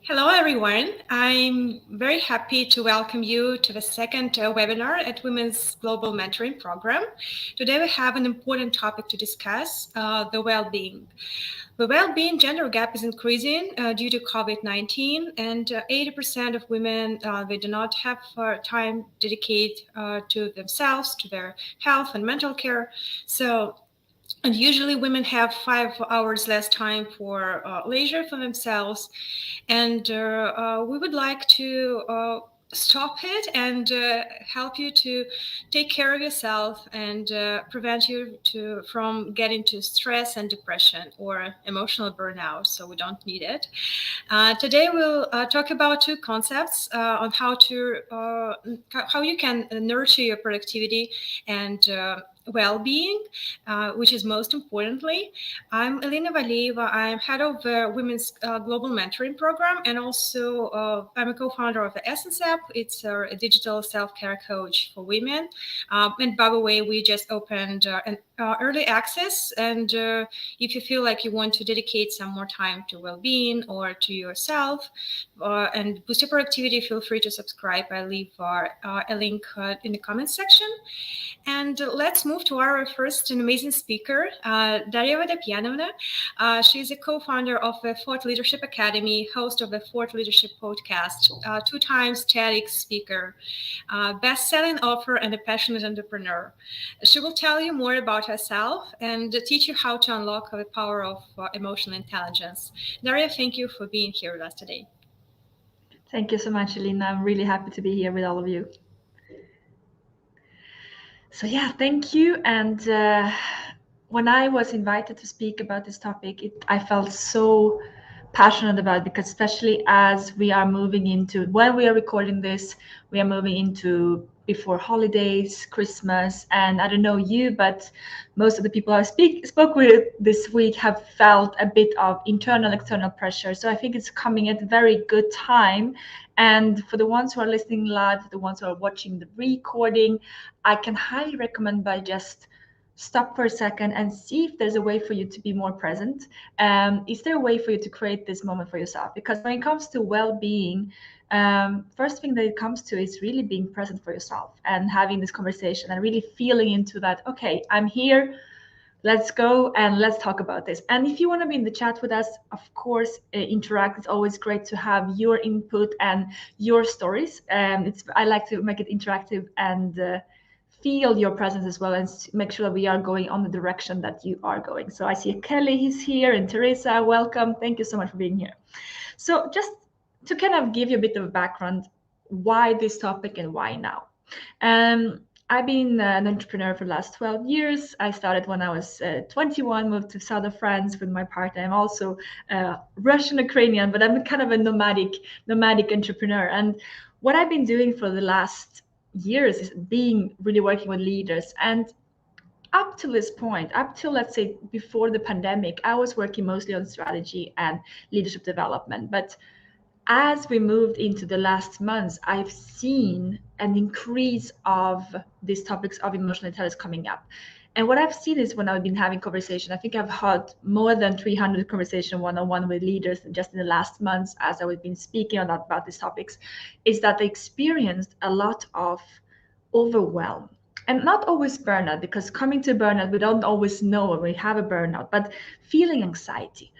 Hello, everyone. I'm very happy to welcome you to the second webinar at Women's Global Mentoring Program. Today, we have an important topic to discuss, the well-being. The well-being gender gap is increasing due to COVID-19, and 80% of women, they do not have time dedicated to themselves, to their health and mental care. And usually women have 5 hours less time for leisure for themselves. And we would like to stop it and help you to take care of yourself and prevent you from getting to stress and depression or emotional burnout, so we don't need it. Today we'll talk about two concepts on how you can nurture your productivity and well-being, which is most importantly. I'm Elina Valeeva. I'm head of the Women's Global Mentoring Program, and also I'm a co-founder of the Essence app. It's a digital self-care coach for women. And by the way, we just opened an early access, and if you feel like you want to dedicate some more time to well-being or to yourself and boost your productivity, feel free to subscribe. I leave a link in the comments section. And let's move to our first and amazing speaker, Daria Vodopianova. She's a co-founder of the Thought Leadership Academy, host of the Thought Leadership podcast, 2 times TEDx-speaker, best-selling author, and a passionate entrepreneur. She will tell you more about herself and teach you how to unlock the power of emotional intelligence. Daria, thank you for being here with us today. Thank you so much, Elina. I'm really happy to be here with all of you. So yeah, thank you. And when I was invited to speak about this topic, I felt so passionate about it, because especially as we are moving into, when we are recording this, we are moving into before holidays, Christmas, and I don't know you, but most of the people I spoke with this week have felt a bit of internal, external pressure. So I think it's coming at a very good time. And for the ones who are listening live, for the ones who are watching the recording, I can highly recommend by just stop for a second and see if there's a way for you to be more present. Is there a way for you to create this moment for yourself? Because when it comes to well-being, first thing that it comes to is really being present for yourself and having this conversation and really feeling into that, okay, I'm here, let's go and let's talk about this. And if you want to be in the chat with us, of course, interact. It's always great to have your input and your stories. I like to make it interactive and feel your presence as well, and make sure that we are going on the direction that you are going. So I see Kelly, he's here, and Teresa, welcome. Thank you so much for being here. So just to kind of give you a bit of a background, why this topic and why now? I've been an entrepreneur for the last 12 years. I started when I was 21, moved to south of France with my partner. I'm also Russian Ukrainian, but I'm kind of a nomadic entrepreneur. And what I've been doing for the last years is really working with leaders. And up to this point, up till, let's say, before the pandemic, I was working mostly on strategy and leadership development. But as we moved into the last months, I've seen an increase of these topics of emotional intelligence coming up. And what I've seen is, when I've been having conversation, I think I've had more than 300 conversations one-on-one with leaders just in the last months as I've been speaking about these topics, is that they experienced a lot of overwhelm. And not always burnout, because coming to burnout, we don't always know when we have a burnout, but feeling anxiety,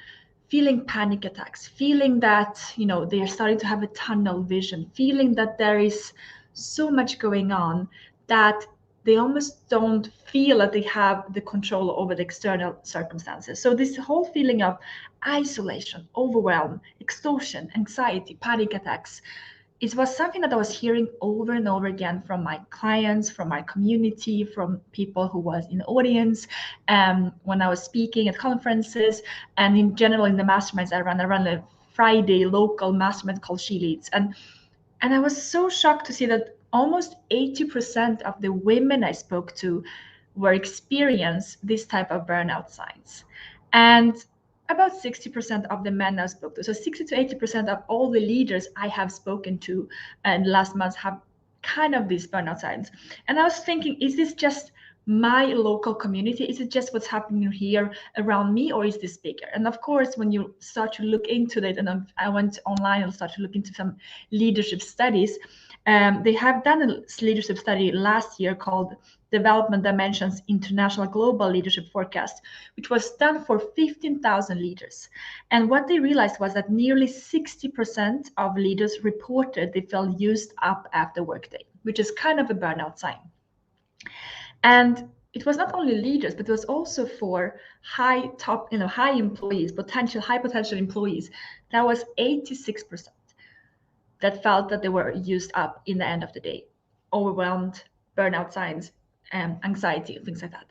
feeling panic attacks, feeling that, they are starting to have a tunnel vision, feeling that there is so much going on that they almost don't feel that they have the control over the external circumstances. So this whole feeling of isolation, overwhelm, exhaustion, anxiety, panic attacks, it was something that I was hearing over and over again from my clients, from my community, from people who was in the audience, when I was speaking at conferences, and in general in the masterminds I run a Friday local mastermind called She Leads. And I was so shocked to see that almost 80% of the women I spoke to were experiencing this type of burnout signs. And about 60% of the men I spoke to, so 60 to 80% of all the leaders I have spoken to in last month have kind of these burnout signs. And I was thinking, is this just my local community? Is it just what's happening here around me, or is this bigger? And of course, when you start to look into it, and I went online and started to look into some leadership studies, they have done a leadership study last year called Development Dimensions International Global Leadership Forecast, which was done for 15,000 leaders. And what they realized was that nearly 60% of leaders reported they felt used up after workday, which is kind of a burnout sign. And it was not only leaders, but it was also for high employees, high potential employees. That was 86% that felt that they were used up in the end of the day, overwhelmed, burnout signs, anxiety, and things like that.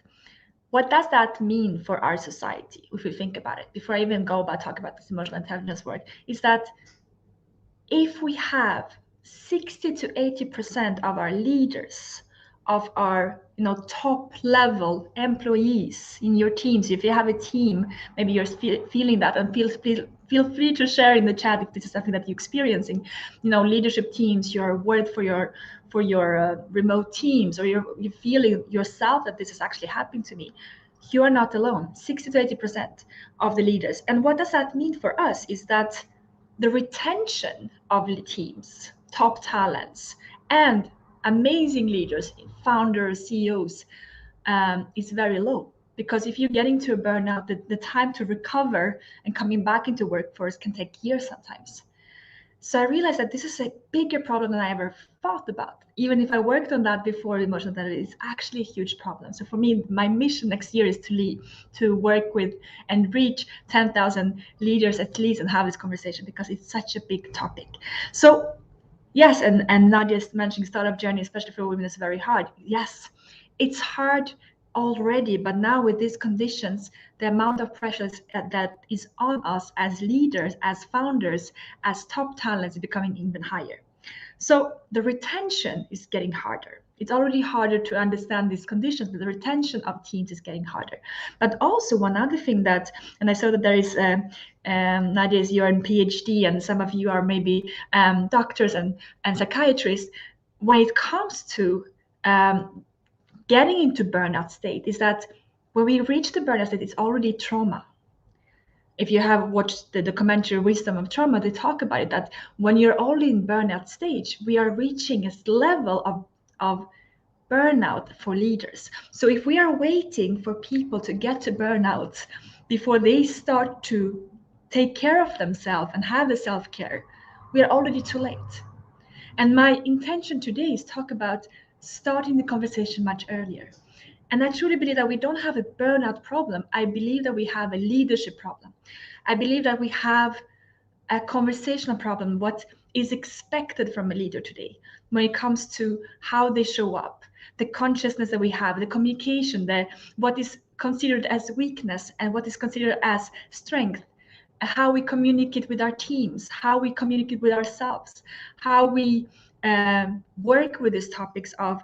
What does that mean for our society, if we think about it, before I even go about talk about this emotional intelligence word, is that if we have 60 to 80% of our leaders, of our top level employees in your teams, if you have a team, maybe you're feeling that, and feel free to share in the chat if this is something that you're experiencing. Leadership teams, you're worried for your remote teams, or you're feeling yourself that this is actually happening to me. You are not alone. 60 to 80% of the leaders. And what does that mean for us is that the retention of the teams, top talents, and amazing leaders, founders, CEOs, is very low. Because if you're getting to a burnout, the time to recover and coming back into workforce can take years sometimes. So I realized that this is a bigger problem than I ever thought about. Even if I worked on that before, emotional intelligence is actually a huge problem. So for me, my mission next year is to work with and reach 10,000 leaders at least and have this conversation, because it's such a big topic. So yes, and Nadia's mentioning startup journey, especially for women, is very hard. Yes, it's hard already, but now with these conditions, the amount of pressure that is on us as leaders, as founders, as top talents is becoming even higher. So the retention is getting harder. It's already harder to understand these conditions, but the retention of teams is getting harder. But also one other thing that, and I saw that there is, Nadia, you're in PhD, and some of you are maybe doctors and psychiatrists. When it comes to getting into burnout state, is that when we reach the burnout state, it's already trauma. If you have watched the documentary Wisdom of Trauma, they talk about it, that when you're already in burnout stage, we are reaching a level of burnout for leaders. So if we are waiting for people to get to burnout before they start to take care of themselves and have the self-care, we are already too late. And my intention today is talk about starting the conversation much earlier. And I truly believe that we don't have a burnout problem. I believe that we have a leadership problem. I believe that we have a conversational problem, what is expected from a leader today when it comes to how they show up, the consciousness that we have, the communication, what is considered as weakness and what is considered as strength, how we communicate with our teams, how we communicate with ourselves, how we work with these topics of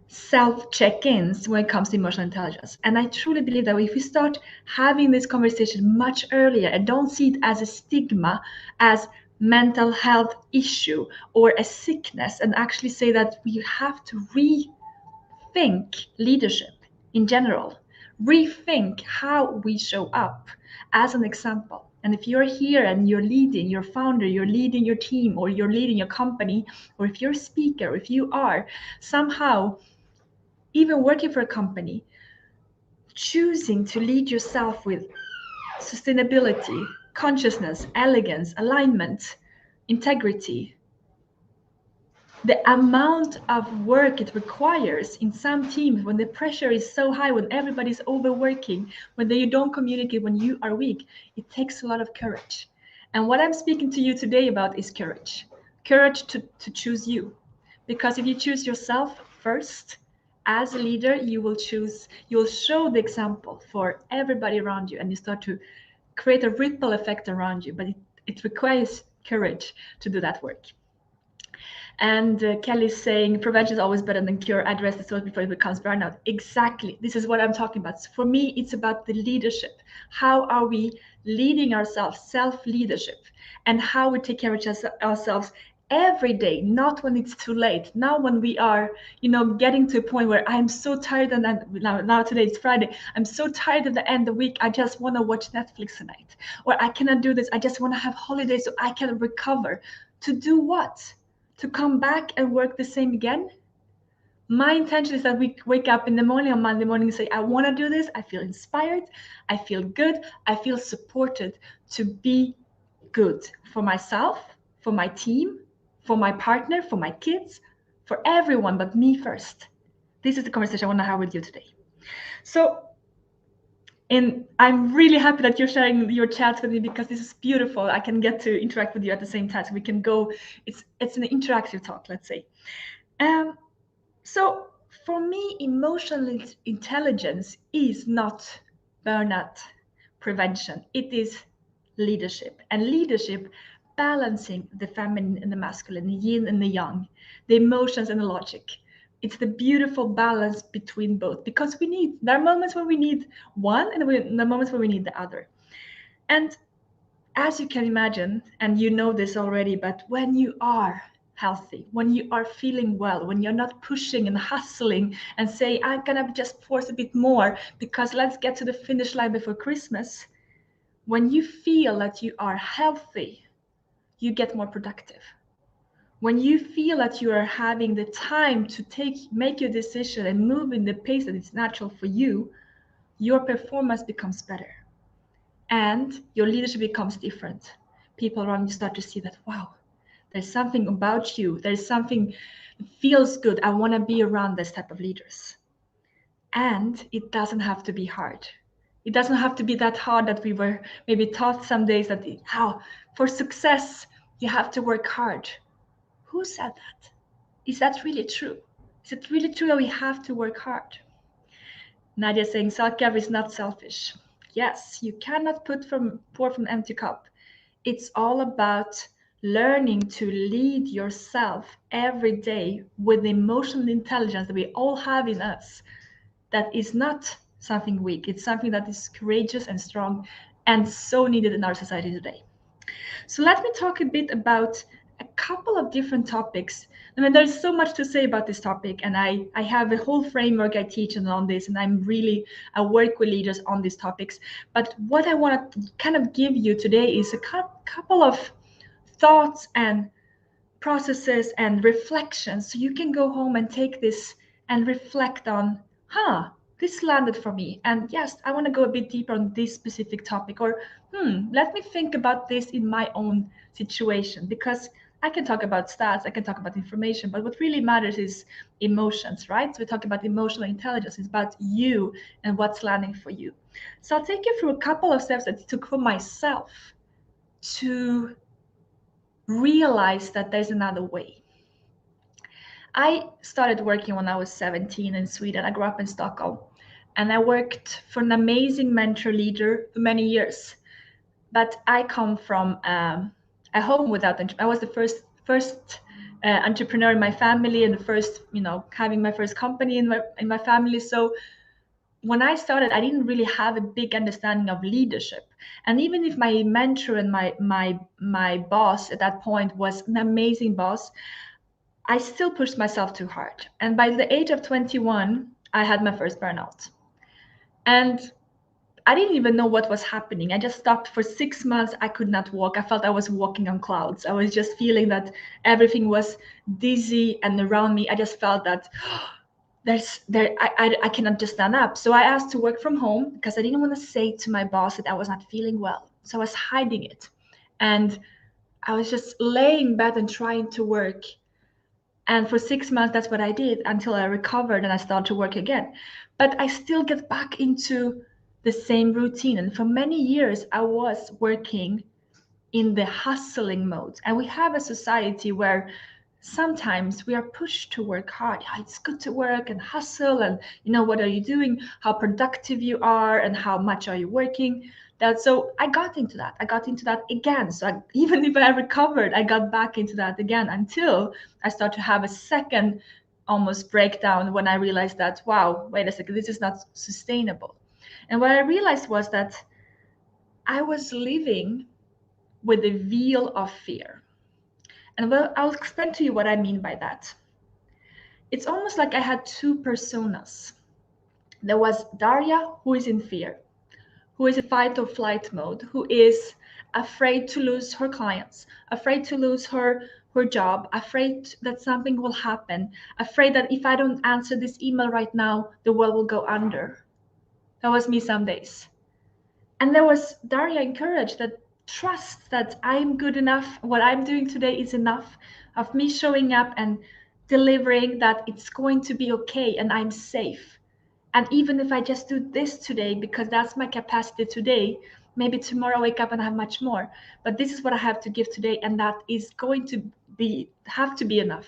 self-check-ins when it comes to emotional intelligence. And I truly believe that if we start having this conversation much earlier and don't see it as a stigma, as mental health issue or a sickness, and actually say that we have to rethink leadership in general, rethink how we show up as an example. And if you're here and you're leading your founder, you're leading your team, or you're leading your company, or if you're a speaker, or if you are somehow even working for a company, choosing to lead yourself with sustainability, consciousness, elegance, alignment, integrity, the amount of work it requires in some teams, when the pressure is so high, when everybody's overworking, when you don't communicate, when you are weak, it takes a lot of courage. And what I'm speaking to you today about is courage. Courage to choose you. Because if you choose yourself first, as a leader, you will show the example for everybody around you, and you start to create a ripple effect around you. But it requires courage to do that work. And Kelly's saying prevention is always better than cure. Address the source before it becomes burnout. Exactly. This is what I'm talking about. So for me, it's about the leadership. How are we leading ourselves, self-leadership, and how we take care of ourselves every day, not when it's too late. Now when we are, getting to a point where I'm so tired, and now today it's Friday, I'm so tired at the end of the week, I just want to watch Netflix tonight, or I cannot do this, I just want to have holidays so I can recover. To do what? To come back and work the same again? My intention is that we wake up in the morning on Monday morning and say, I want to do this, I feel inspired, I feel good, I feel supported to be good for myself, for my team, for my partner, for my kids, for everyone but me first. This is the conversation I want to have with you today. So, and I'm really happy that you're sharing your chats with me, because this is beautiful. I can get to interact with you at the same time. So we can go, it's an interactive talk, let's say. So for me, emotional intelligence is not burnout prevention. It is leadership. And leadership, balancing the feminine and the masculine, the yin and the yang, the emotions and the logic. It's the beautiful balance between both, because there are moments when we need one, and there are moments when we need the other. And as you can imagine, and you know this already, but when you are healthy, when you are feeling well, when you're not pushing and hustling and say, I'm gonna just force a bit more because let's get to the finish line before Christmas, when you feel that you are healthy, you get more productive. When you feel that you are having the time to make your decision and move in the pace that is natural for you, your performance becomes better and your leadership becomes different. People around you start to see that, wow, there's something about you, there's something that feels good, I want to be around this type of leaders. And it doesn't have to be hard. It doesn't have to be that hard that we were maybe taught some days that for success you have to work hard. Who said that? Is that really true? Is it really true that we have to work hard? Nadia saying self-care is not selfish. Yes, you cannot pour from an empty cup. It's all about learning to lead yourself every day with the emotional intelligence that we all have in us. That is not something weak. It's something that is courageous and strong and so needed in our society today. So let me talk a bit about a couple of different topics. I mean, there's so much to say about this topic, and I have a whole framework I teach on this, and I work with leaders on these topics. But what I want to kind of give you today is a couple of thoughts and processes and reflections, so you can go home and take this and reflect on, this landed for me, and yes, I want to go a bit deeper on this specific topic, or let me think about this in my own situation, because I can talk about stats, I can talk about information, but what really matters is emotions, right? So we talk about emotional intelligence. It's about you and what's landing for you. So I'll take you through a couple of steps that it took for myself to realize that there's another way. I started working when I was 17 in Sweden. I grew up in Stockholm, and I worked for an amazing mentor leader for many years. But I come from a home without. I was the first entrepreneur in my family, and the first, having my first company in my family. So when I started, I didn't really have a big understanding of leadership. And even if my mentor and my boss at that point was an amazing boss, I still pushed myself too hard. And by the age of 21, I had my first burnout. And I didn't even know what was happening. I just stopped for 6 months. I could not walk. I felt I was walking on clouds. I was just feeling that everything was dizzy, and around me, I just felt that I cannot just stand up. So I asked to work from home because I didn't want to say to my boss that I was not feeling well. So I was hiding it. And I was just laying in bed and trying to work. And for 6 months, that's what I did until I recovered and I started to work again. But I still get back into the same routine. And for many years, I was working in the hustling mode. And we have a society where sometimes we are pushed to work hard. Yeah, it's good to work and hustle, and what are you doing, how productive you are, and how much are you working. So I got into that again. So even if I recovered, I got back into that again until I started to have a second almost breakdown when I realized that, wow, wait a second, this is not sustainable. And what I realized was that I was living with a veil of fear. And well, I'll explain to you what I mean by that. It's almost like I had two personas. There was Daria, who is in fear, who is in fight or flight mode, who is afraid to lose her clients, afraid to lose her job, afraid that something will happen, afraid that if I don't answer this email right now, the world will go under. That was me some days. And there was Daria encouraged that trust that I'm good enough, what I'm doing today is enough, of me showing up and delivering, that it's going to be okay and I'm safe. And even if I just do this today, because that's my capacity today, maybe tomorrow I wake up and have much more. But this is what I have to give today, and that is going to have to be enough.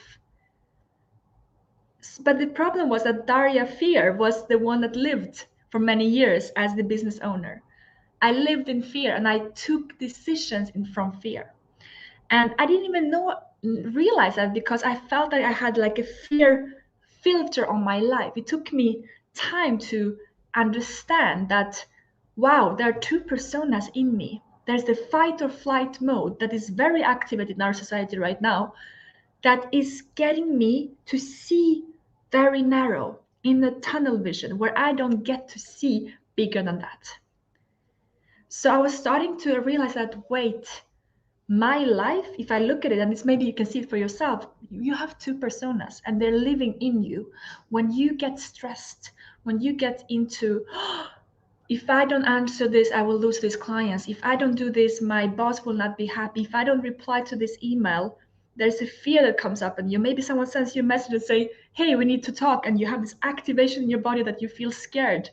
But the problem was that Daria Fear was the one that lived for many years as the business owner. I lived in fear and I took decisions from fear. And I didn't even realize that, because I felt that I had like a fear filter on my life. It took me time to understand that, wow, there are two personas in me. There's the fight or flight mode that is very activated in our society right now, that is getting me to see very narrow in a tunnel vision where I don't get to see bigger than that. So I was starting to realize that, wait, my life, if I look at it, and it's maybe you can see it for yourself, you have two personas and they're living in you. When you get stressed, when you get into, if I don't answer this, I will lose these clients. If I don't do this, my boss will not be happy. If I don't reply to this email, there's a fear that comes up in you. Maybe someone sends you a message and say, hey, we need to talk. And you have this activation in your body that you feel scared.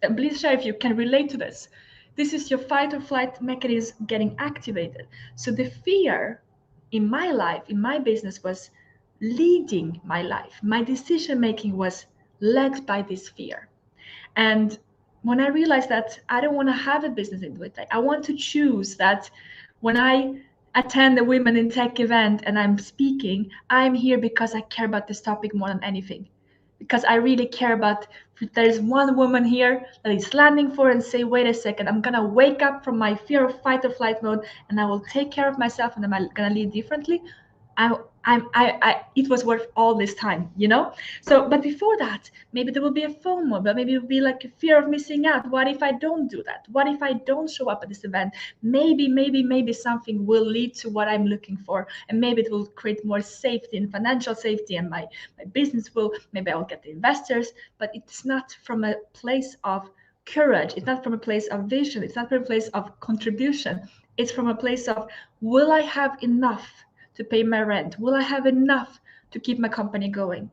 And please share if you can relate to this. This is your fight or flight mechanism getting activated. So the fear in my life, in my business, was leading my life. My decision making was led by this fear. And when I realized that I don't want to have a business in it, I want to choose that when I attend a Women in Tech event and I'm speaking, I'm here because I care about this topic more than anything. Because I really care about, if there's one woman here that is landing for and say, wait a second, I'm gonna wake up from my fear of fight or flight mode and I will take care of myself and I'm gonna lead differently. It was worth all this time, you know? So, but before that, maybe there will be a FOMO, but maybe it will be like a fear of missing out. What if I don't do that? What if I don't show up at this event? Maybe something will lead to what I'm looking for. And maybe it will create more safety and financial safety, and my business will, maybe I'll get the investors, but it's not from a place of courage. It's not from a place of vision. It's not from a place of contribution. It's from a place of, will I have enough to pay my rent? Will I have enough to keep my company going?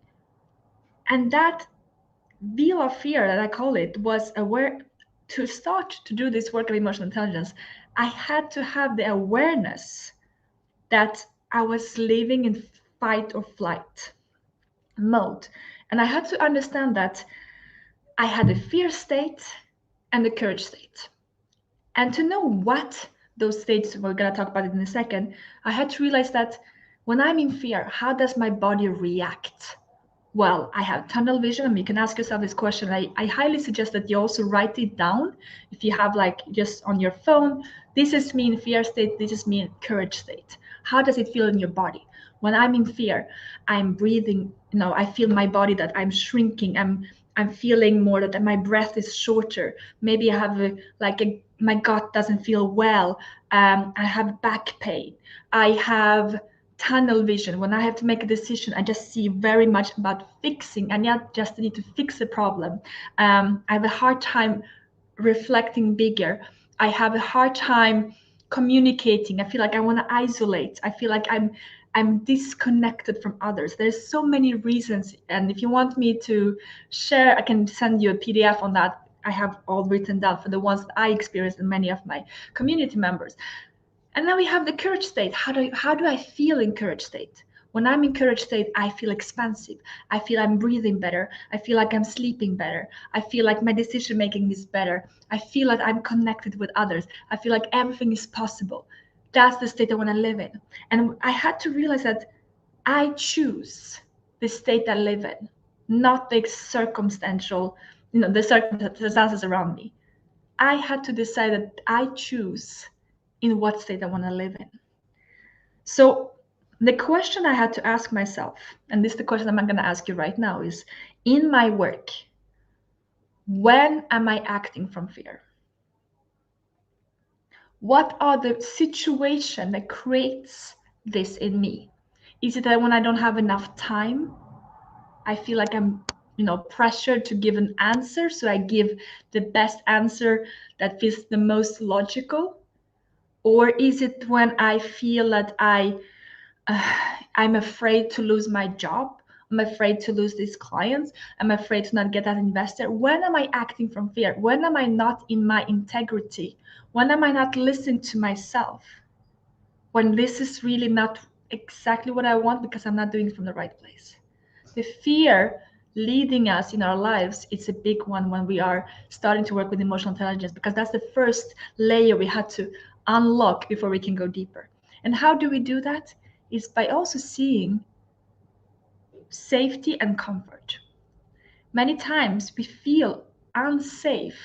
And that wheel of fear, that I call it, was aware. To start to do this work of emotional intelligence, I had to have the awareness that I was living in fight or flight mode. And I had to understand that I had a fear state and a courage state. And to know what those states, we're going to talk about it in a second, I had to realize that when I'm in fear, how does my body react? Well, I have tunnel vision, and you can ask yourself this question. I highly suggest that you also write it down. If you have like just on your phone, this is me in fear state, this is me in courage state. How does it feel in your body? When I'm in fear, I'm breathing, I feel my body that I'm shrinking. I'm feeling more that my breath is shorter. Maybe I have my gut doesn't feel well. I have back pain. I have tunnel vision. When I have to make a decision, I just see very much about fixing, and not just need to fix a problem. I have a hard time reflecting bigger. I have a hard time communicating. I feel like I want to isolate. I feel like I'm disconnected from others. There's so many reasons, and if you want me to share, I can send you a PDF on that. I have all written down for the ones that I experienced and many of my community members. And then we have the courage state. How do I feel in courage state? When I'm in courage state, I feel expansive. I feel I'm breathing better. I feel like I'm sleeping better. I feel like my decision making is better. I feel like I'm connected with others. I feel like everything is possible. That's the state I want to live in. And I had to realize that I choose the state I live in, not the circumstantial, the circumstances around me. I had to decide that I choose in what state I want to live in. So The question I had to ask myself, and this is the question I'm going to ask you right now, is in my work, when am I acting from fear? What are the situations that creates this in me? Is it that when I don't have enough time, I feel like I'm, pressured to give an answer, so I give the best answer that feels the most logical? Or is it when I feel that I'm afraid to lose my job, I'm afraid to lose these clients, I'm afraid to not get that investor? When am I acting from fear? When am I not in my integrity? When am I not listening to myself? When this is really not exactly what I want because I'm not doing it from the right place. The fear leading us in our lives, it's a big one when we are starting to work with emotional intelligence, because that's the first layer we had to unlock before we can go deeper. And how do we do that? Is by also seeing safety and comfort. Many times we feel unsafe,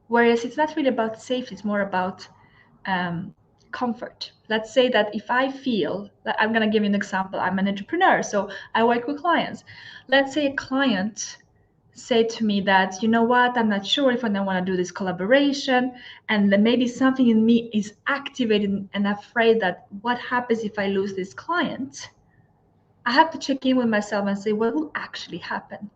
whereas it's not really about safety, it's more about comfort. Let's say that if I feel that, I'm going to give you an example. I'm an entrepreneur, so I work with clients. Let's say a client say to me that, you know what, I'm not sure if I want to do this collaboration, and then maybe something in me is activated and afraid that what happens if I lose this client? I have to check in with myself and say, what will actually happen?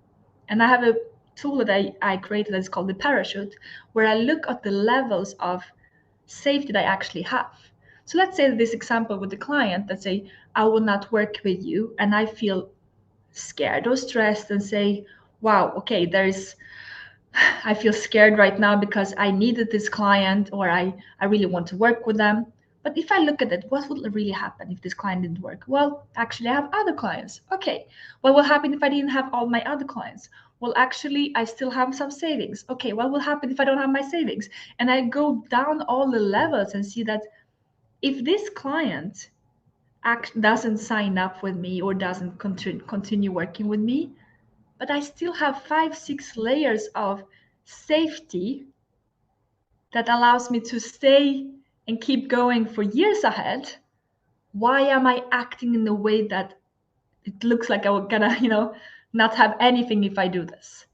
And I have a tool that I created that's called the parachute, where I look at the levels of safety that I actually have. So let's say this example with the client that say, I will not work with you, and I feel scared or stressed and say, wow, okay, I feel scared right now because I needed this client, or I really want to work with them. But if I look at it, what would really happen if this client didn't work? Well, actually, I have other clients. Okay, what will happen if I didn't have all my other clients? Well, actually, I still have some savings. Okay, what will happen if I don't have my savings? And I go down all the levels and see that if this client doesn't sign up with me or doesn't continue working with me, but I still have 5-6 layers of safety that allows me to stay and keep going for years ahead. Why am I acting in a way that it looks like I'm gonna, not have anything if I do this?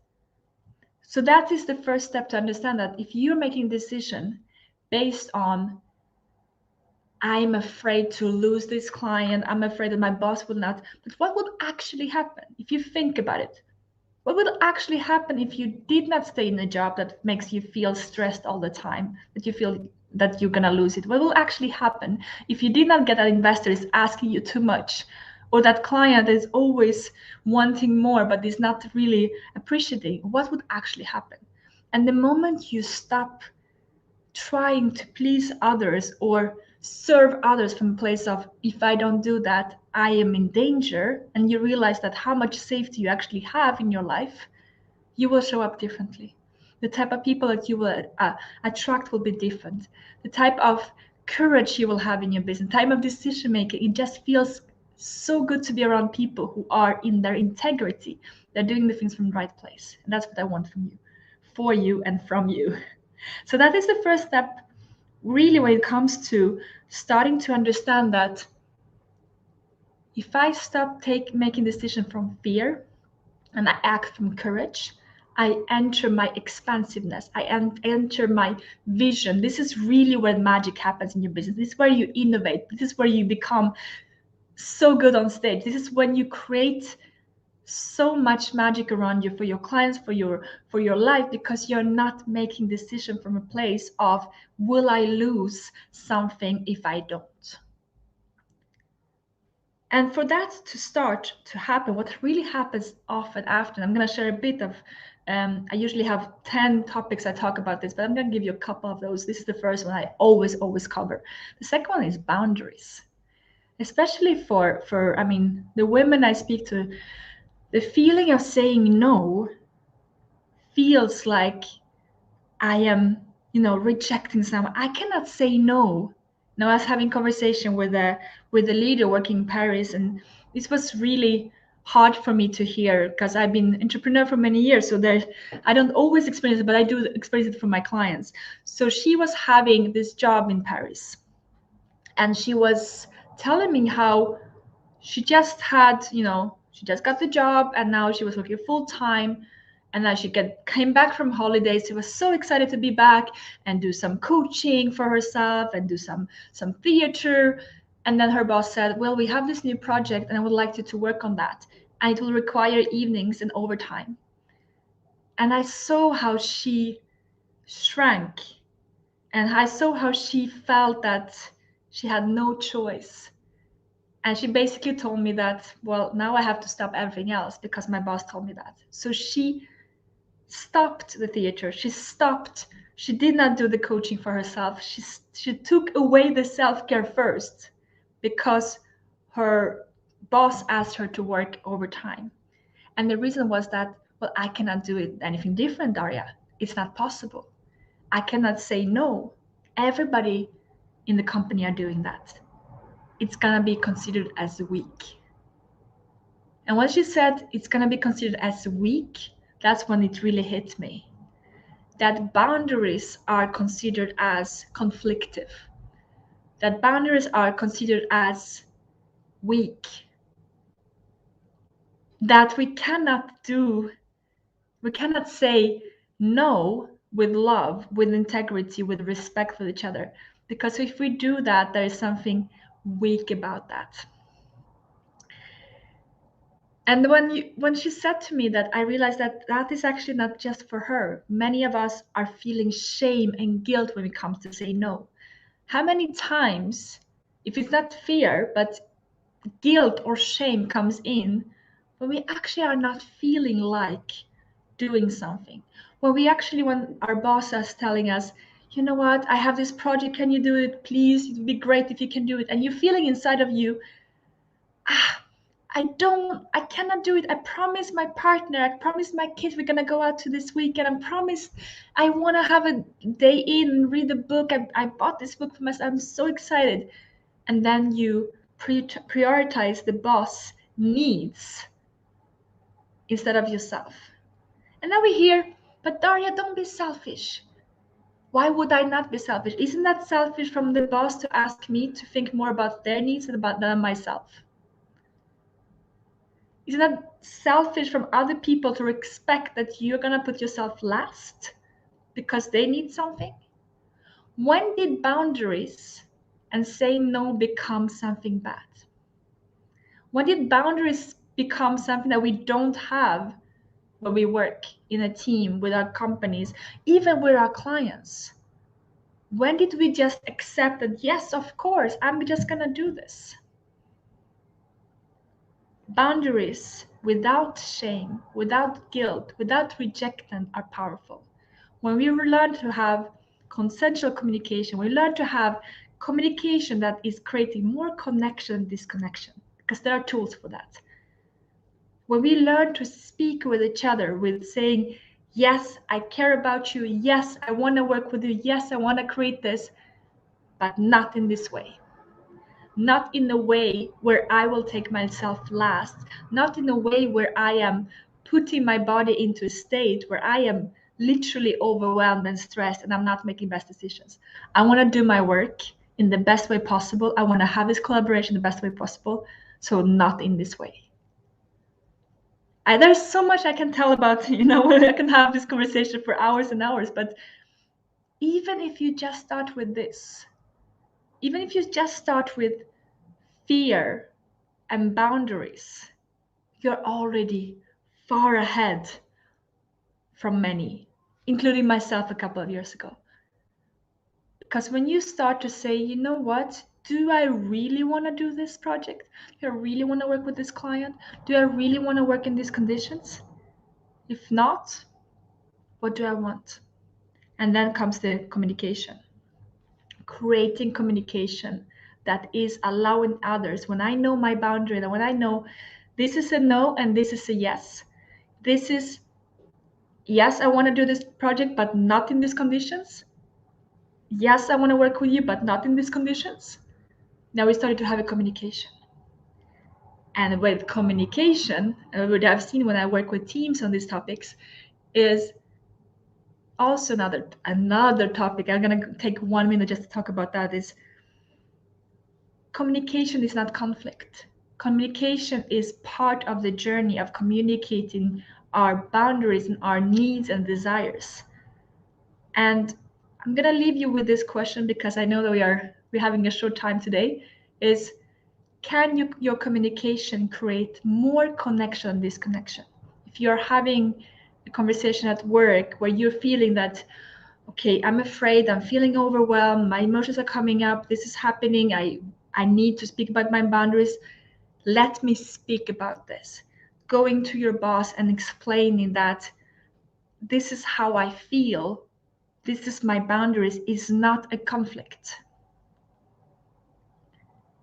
So that is the first step, to understand that if you're making a decision based on, I'm afraid to lose this client, I'm afraid that my boss will not, but what would actually happen if you think about it? What would actually happen if you did not stay in a job that makes you feel stressed all the time, that you feel that you're gonna lose it? What will actually happen if you did not get that investor is asking you too much, or that client is always wanting more but is not really appreciating? What would actually happen? And the moment you stop trying to please others or serve others from a place of, if I don't do that, I am in danger, and you realize that how much safety you actually have in your life, you will show up differently. The type of people that you will attract will be different. The type of courage you will have in your business, type of decision making, it just feels so good to be around people who are in their integrity. They're doing the things from the right place. And that's what I want from you, for you, and from you. So that is the first step, really, when it comes to starting to understand that if I stop making decisions from fear and I act from courage, I enter my expansiveness. I enter my vision. This is really where magic happens in your business. This is where you innovate. This is where you become so good on stage. This is when you create so much magic around you, for your clients, for your life, because you're not making decision from a place of, will I lose something if I don't? And for that to start to happen, what really happens often after, I'm going to share a bit of, I usually have 10 topics I talk about this, but I'm going to give you a couple of those. This is the first one I always cover. The second one is boundaries, especially for the women I speak to. The feeling of saying no feels like I am, rejecting someone. I cannot say no. Now, I was having conversation with a leader working in Paris, and this was really hard for me to hear, because I've been entrepreneur for many years. So I don't always experience it, but I do experience it from my clients. So she was having this job in Paris, and she was telling me how she just had, she just got the job and now she was working full time. And then she came back from holidays. She was so excited to be back and do some coaching for herself and do some theater. And then her boss said, well, we have this new project and I would like you to work on that. And it will require evenings and overtime. And I saw how she shrank. And I saw how she felt that she had no choice. And she basically told me that, well, now I have to stop everything else because my boss told me that. So she stopped the theater. She did not do the coaching for herself. She took away the self-care first because her boss asked her to work overtime. And the reason was that, well, I cannot do it anything different, Daria. It's not possible. I cannot say no. Everybody in the company are doing that. It's gonna be considered as weak. And when she said it's gonna be considered as weak, that's when it really hit me. That boundaries are considered as conflictive. That boundaries are considered as weak. That we cannot say no with love, with integrity, with respect for each other. Because if we do that, there is something weak about that. And when she said to me that, I realized that is actually not just for her. Many of us are feeling shame and guilt when it comes to say no. How many times, if it's not fear, but guilt or shame comes in, when we actually are not feeling like doing something? When our boss is telling us, you know what, I have this project, can you do it, please? It would be great if you can do it. And you're feeling inside of you, I cannot do it. I promised my partner, I promised my kids we're gonna go out to this weekend. I promised I want to have a day in, read a book. I bought this book for myself. I'm so excited. And then you prioritize the boss needs instead of yourself. And now we hear, but Daria, don't be selfish. Why would I not be selfish? Isn't that selfish from the boss to ask me to think more about their needs than myself? Isn't that selfish from other people to expect that you're going to put yourself last because they need something? When did boundaries and saying no become something bad? When did boundaries become something that we don't have when we work in a team, with our companies, even with our clients? When did we just accept that, yes, of course, I'm just going to do this? Boundaries without shame, without guilt, without rejection are powerful. When we learn to have consensual communication, we learn to have communication that is creating more connection than disconnection, because there are tools for that. When we learn to speak with each other with saying, yes, I care about you. Yes, I want to work with you. Yes, I want to create this, but not in this way. Not in a way where I will take myself last, not in a way where I am putting my body into a state where I am literally overwhelmed and stressed and I'm not making best decisions. I want to do my work in the best way possible. I want to have this collaboration the best way possible. So not in this way. There's so much I can tell about, I can have this conversation for hours and hours, but even if you just start with this, even if you just start with fear and boundaries, you're already far ahead from many, including myself a couple of years ago. Because when you start to say, you know what, do I really want to do this project? Do I really want to work with this client? Do I really want to work in these conditions? If not, what do I want? And then comes the communication. Creating communication that is allowing others, when I know my boundary and when I know this is a no and this is a yes, this is yes, I want to do this project but not in these conditions, yes, I want to work with you but not in these conditions. Now we started to have a communication. And with communication, what I've seen when I work with teams on these topics is also another topic. I'm going to take 1 minute just to talk about that. Is communication is not conflict. Communication is part of the journey of communicating our boundaries and our needs and desires. And I'm gonna leave you with this question, because I know that we're having a short time today, is can your communication create more connection than disconnection? If you're having a conversation at work where you're feeling that, okay, I'm afraid, I'm feeling overwhelmed, my emotions are coming up, this is happening, I need to speak about my boundaries, let me speak about this. Going to your boss and explaining that this is how I feel, this is my boundaries, is not a conflict.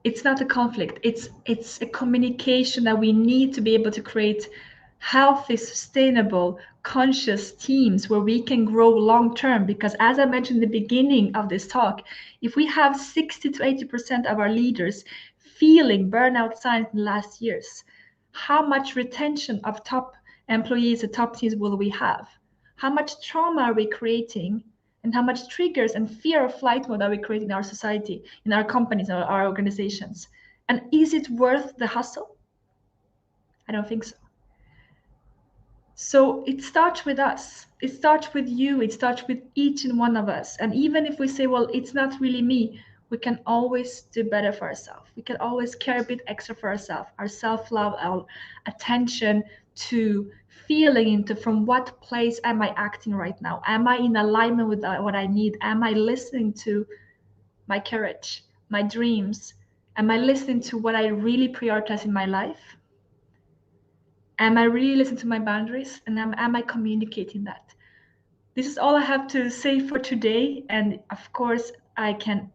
It's not a conflict. It's a communication that we need to be able to create healthy, sustainable, conscious teams where we can grow long term. Because as I mentioned in the beginning of this talk, if we have 60 to 80% of our leaders feeling burnout signs in the last years, how much retention of top employees and top teams will we have? How much trauma are we creating? And how much triggers and fear of flight mode are we creating in our society, in our companies, or our organizations? And is it worth the hustle? I don't think so. So it starts with us. It starts with you. It starts with each and one of us. And even if we say, well, it's not really me, we can always do better for ourselves. We can always care a bit extra for ourselves, our self-love, our attention to feeling into from what place am I acting right now? Am I in alignment with what I need? Am I listening to my courage, my dreams? Am I listening to what I really prioritize in my life? Am I really listening to my boundaries? And am I communicating that? This is all I have to say for today. And of course, I can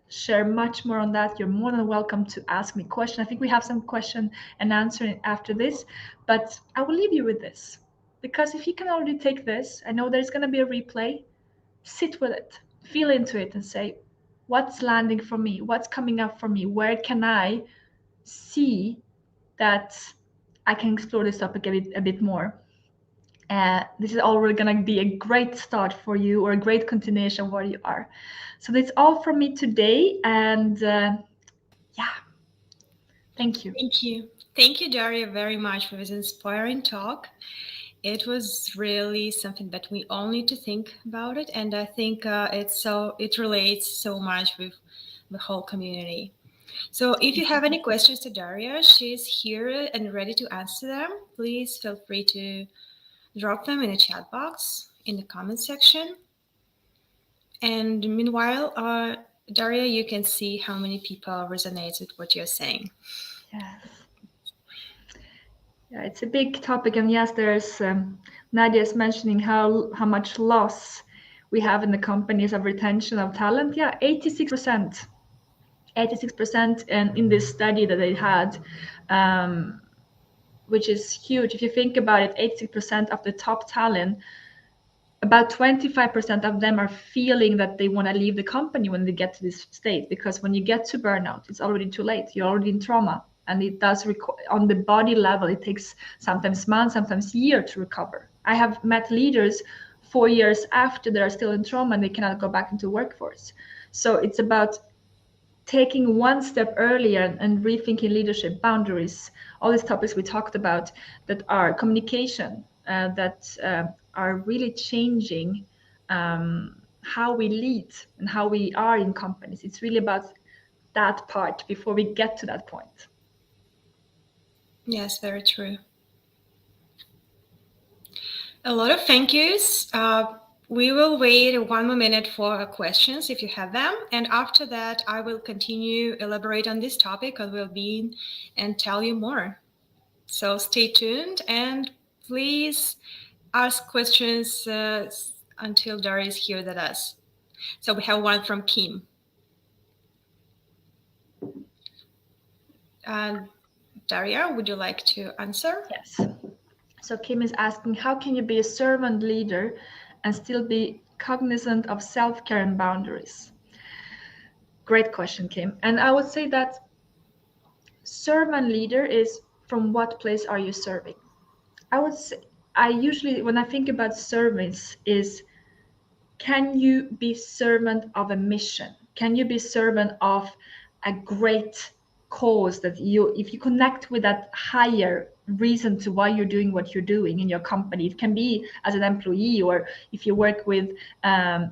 share much more on that. You're more than welcome to ask me questions. I think we have some question and answer after this, but I will leave you with this, because if you can already take this, I know there's going to be a replay, sit with it, feel into it and say, what's landing for me? What's coming up for me? Where can I see that I can explore this topic a bit more? This is already going to be a great start for you, or a great continuation where you are. So that's all from me today. And yeah, thank you. Thank you. Thank you, Daria, very much for this inspiring talk. It was really something that we all need to think about it. And I think it relates so much with the whole community. So if you have any questions to Daria, she's here and ready to answer them. Please feel free to drop them in the chat box in the comment section. And meanwhile, Daria, you can see how many people resonate with what you're saying. Yes. Yeah, it's a big topic, and yes, there's Nadia's mentioning how much loss we have in the companies of retention of talent. Yeah, 86%, and in this study that they had, which is huge. If you think about it, 86% of the top talent, about 25% of them are feeling that they want to leave the company when they get to this state, because when you get to burnout, it's already too late. You're already in trauma, and it does on the body level, it takes sometimes months, sometimes years to recover. I have met leaders 4 years after they are still in trauma and they cannot go back into workforce. So it's about taking one step earlier and rethinking leadership, boundaries, all these topics we talked about that are communication, that are really changing how we lead and how we are in companies. It's really about that part before we get to that point. Yes, very true. A lot of thank yous. We will wait 1 more minute for questions if you have them. And after that, I will continue elaborate on this topic and will be and tell you more. So stay tuned and please ask questions until Daria is here with us. So we have one from Kim. Daria, would you like to answer? Yes. So Kim is asking, how can you be a servant leader and still be cognizant of self-care and boundaries? Great question, Kim. And I would say that servant leader is, from what place are you serving? I would say, I usually, when I think about service, is can you be servant of a mission? Can you be servant of a great cause, that if you connect with that higher reason to why you're doing what you're doing in your company, it can be as an employee, or if you work with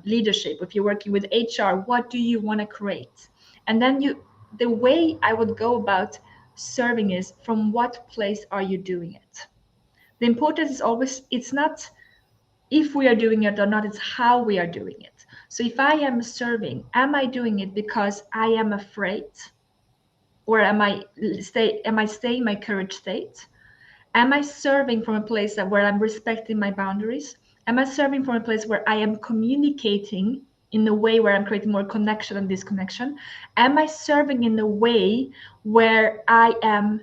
leadership, if you're working with HR, what do you want to create? And then the way I would go about serving is, from what place are you doing it? The importance is always, it's not if we are doing it or not, it's how we are doing it. So if I am serving, am I doing it because I am afraid? Or am I staying my courage state? Am I serving from a place where I'm respecting my boundaries? Am I serving from a place where I am communicating in a way where I'm creating more connection and disconnection? Am I serving in a way where I am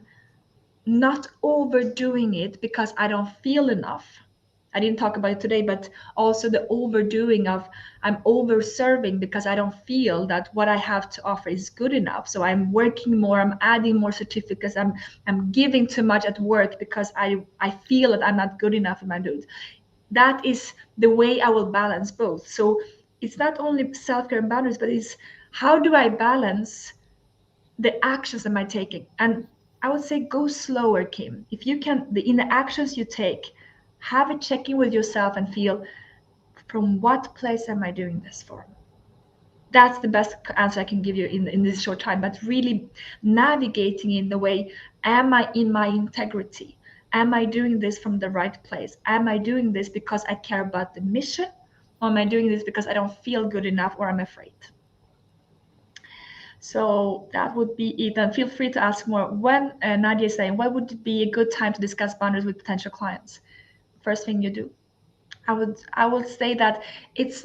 not overdoing it because I don't feel enough? I didn't talk about it today, but also the overdoing of, I'm over serving because I don't feel that what I have to offer is good enough. So I'm working more, I'm adding more certificates, I'm giving too much at work because I feel that I'm not good enough in my duties. That is the way I will balance both. So it's not only self-care and boundaries, but it's how do I balance the actions am I taking? And I would say go slower, Kim. If you can, in the actions you take, have a check-in with yourself and feel, from what place am I doing this for? That's the best answer I can give you in this short time, but really navigating in the way, am I in my integrity? Am I doing this from the right place? Am I doing this because I care about the mission? Or am I doing this because I don't feel good enough or I'm afraid? So that would be it. And feel free to ask more. When Nadia is saying, what would be a good time to discuss boundaries with potential clients? First thing you do. I would say that it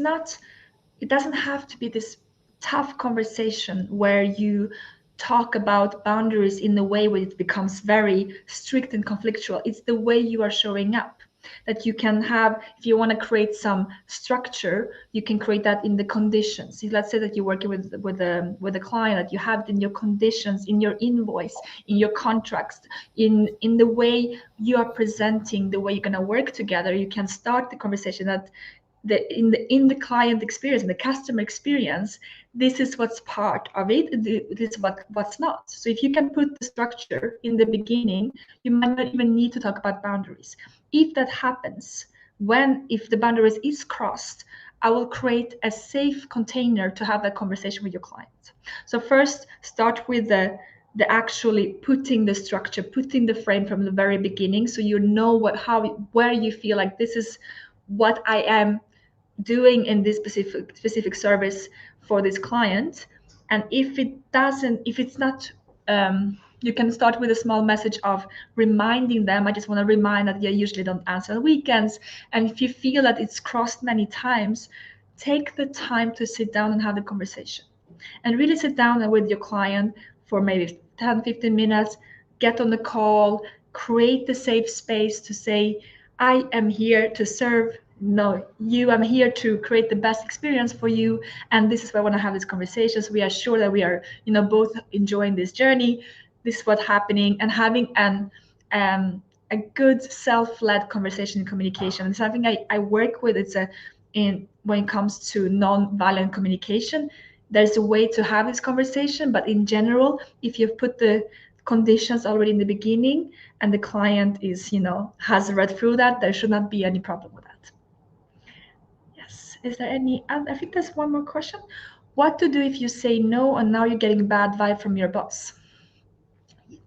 doesn't have to be this tough conversation where you talk about boundaries in a way where it becomes very strict and conflictual. It's the way you are showing up that you can have. If you want to create some structure, you can create that in the conditions. Let's say that you're working with a client, that you have it in your conditions, in your invoice, in your contracts, in the way you are presenting, the way you're going to work together. You can start the conversation that in the client experience, in the customer experience, this is what's part of it, this is what's not. So if you can put the structure in the beginning, you might not even need to talk about boundaries. If that happens, if the boundaries is crossed, I will create a safe container to have that conversation with your client. So first, start with the actually putting the structure, putting the frame from the very beginning, so you know where you feel like this is what I am doing in this specific service for this client. And if it's not, you can start with a small message of reminding them. I just want to remind that I usually don't answer on weekends. And if you feel that it's crossed many times, take the time to sit down and have the conversation, and really sit down with your client for maybe 10-15 minutes, get on the call, create the safe space to say, I am here to serve I'm here to create the best experience for you, and this is why I want to have these conversations. We are sure that we are both enjoying this journey. This is what's happening, and having a good self-led conversation and communication. It's something I work with. When it comes to non-violent communication, there's a way to have this conversation, but in general, if you've put the conditions already in the beginning and the client has read through that, there should not be any problem with that. Is there any? I think there's one more question. What to do if you say no and now you're getting bad vibe from your boss?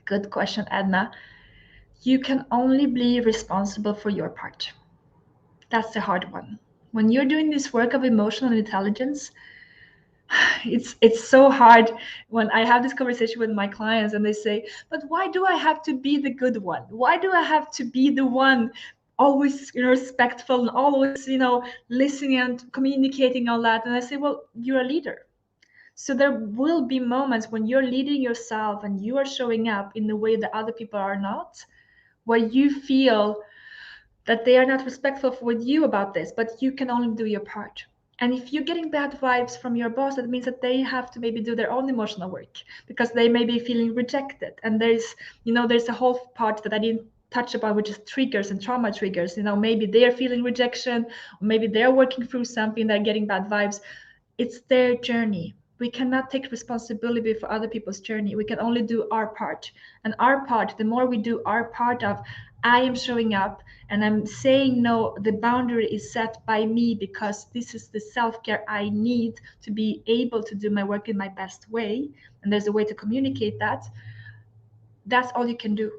Good question, Edna. You can only be responsible for your part. That's the hard one. When you're doing this work of emotional intelligence, it's so hard when I have this conversation with my clients and they say, but why do I have to be the good one? Why do I have to be the one always respectful and always listening and communicating all that? And I say, well, you're a leader, so there will be moments when you're leading yourself and you are showing up in the way that other people are not, where you feel that they are not respectful with you about this, but you can only do your part. And if you're getting bad vibes from your boss, that means that they have to maybe do their own emotional work, because they may be feeling rejected. And there's a whole part that I didn't touch upon, which is triggers and trauma triggers. Maybe they're feeling rejection, or maybe they're working through something, they're getting bad vibes. It's their journey. We cannot take responsibility for other people's journey. We can only do our part. And our part, the more we do our part of, I am showing up and I'm saying no, the boundary is set by me because this is the self-care I need to be able to do my work in my best way. And there's a way to communicate that. That's all you can do.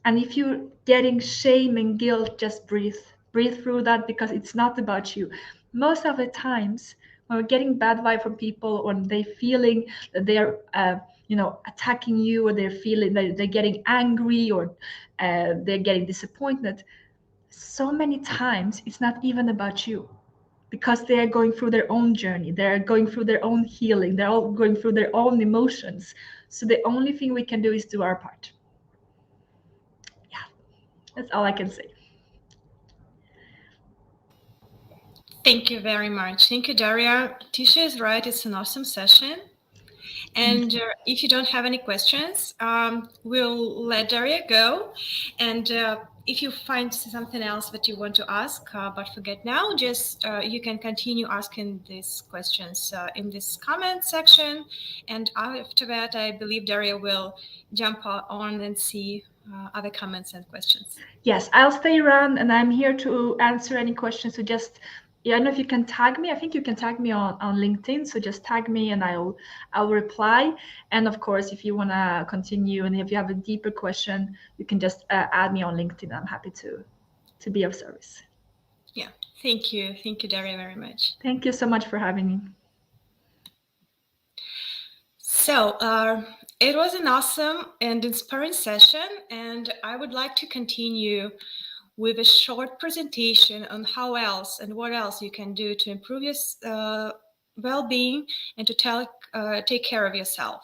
And if you're getting shame and guilt, just breathe. Breathe through that because it's not about you. Most of the times, when we're getting bad vibe from people, or they feeling that they're, attacking you, or they're feeling that they're getting angry, or they're getting disappointed, so many times it's not even about you, because they are going through their own journey. They're going through their own healing. They're all going through their own emotions. So the only thing we can do is do our part. That's all I can say. Thank you very much. Thank you, Daria. Tisha is right. It's an awesome session. And if you don't have any questions, we'll let Daria go. And if you find something else that you want to ask but forget now, just you can continue asking these questions in this comment section. And after that, I believe Daria will jump on and see other comments and questions. Yes, I'll stay around and I'm here to answer any questions. So just, I don't know if you can tag me. I think you can tag me on LinkedIn. So just tag me and I'll reply. And of course, if you want to continue and if you have a deeper question, you can just add me on LinkedIn. I'm happy to be of service. Yeah, thank you. Thank you, Daria, very much. Thank you so much for having me. So it was an awesome and inspiring session, and I would like to continue with a short presentation on how else and what else you can do to improve your well-being and to take care of yourself.